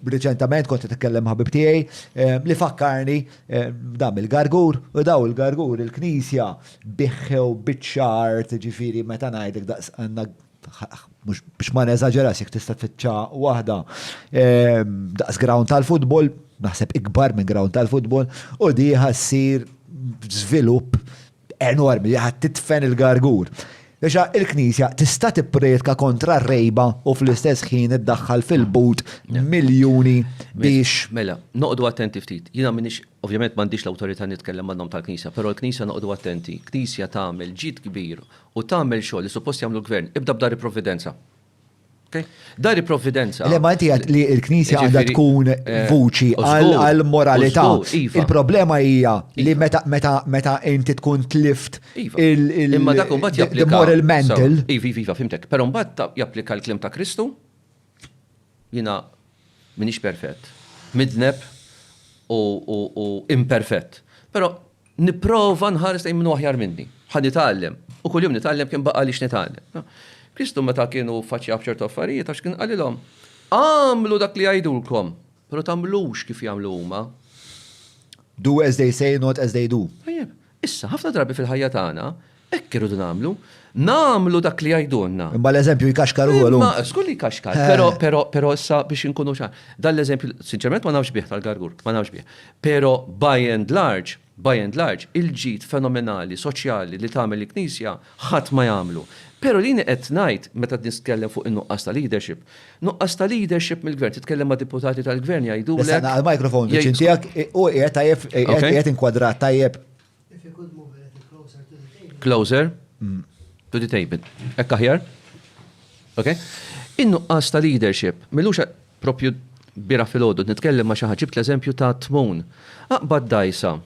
Reċentament kont titkellem ħabib tiegħi li fakkarni dam il-gargur u daw il-gargur il-Knisja biħħew biċ-ċart ġifieri meta ngħidlek daqs għandna mhux biex ma neżaġeras jekk tista' tfittxa waħda daqs ground tal-futbol, naħseb ikbar minn ground tal-futbol u di ħassir żvilupp enormi, ħadd titfen il-gargur. Biexa il-Knisja tista' tippretka kontra r-rejba u fl-istess ħin iddaħħal fil-but miljuni biex. Mela, noqdu attenti ftit. Jiena minix, ovvjament m'għandix l-awtorità nitkellem għandhom tal-Knisja, però l-Knisja noqdu attenti. Knisja tagħmel ġid kbir u tagħmel xogħol li suppost jagħmlu l-gvern, ibda b'dari provvidenza. Dari provvidenza. Ma inti li l-Knisja għandha tkun vuċi għal-moralità. Il-problema hija li meta inti tkun tlift imma dak imbagħad japplika moral mental. Iva, fimtek. Però mbagħad japplika l-kliem ta' Kristu. Jiena minix perfett. Midneb u imperfett. Però nipprova nħares lejn minnu aħjar minni. Ħad nitgħallem. U kuljum nitgħallem kien baqa' lix nitgħallem. Kristu meta kienu faċċja b'ċertu affarijiet għax kien qalilhom għamlu dak li jgħidulkom, però tagħmlux kif jagħmlu huma. Do as they say, not as they do. Issa ħafna drabi fil-ħajja tagħna hekk irridu nagħmlu dak li jgħidulna. Imma l-eżempju jkaxkaru għalhom. Skulli jkaxkar, però issa biex inkunu xar. Dan l-eżempju, sinċerament ma nafx bih tal-gargur, ma nafx bih. Però by and large, il-ġid fenomenali, soċjali li tagħmel il-Knisja ħadd ma jagħmlu. Pero li qed ngħid meta nitkellem fuq in-nuqqas ta' leadership. Nuqqas ta' leadership mill-gvern, titkellem ma' deputati tal-gvern jgħidulek. Sena għal-mikrofon biex inti u qiegħed tajjeb qiegħed inkwadrat tajjeb. Closer to the table. Hekk aħjar? Okay? In-nuqqas ta' leadership, milux propju bira fil-ħodu, nitkellem ma' xi ħadd ġibt l-eżempju ta' tmun. Aqbad dajsa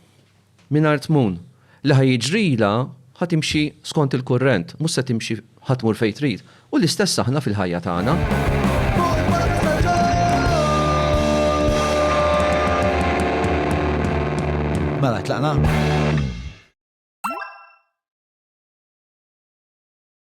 mingħajr tmun li ħajġrila ħatimxi skont il-kurrent, mhux se timxi ħatmur fejn trid. U l-istess aħna fil-ħajja tagħna. Mela tlaqna.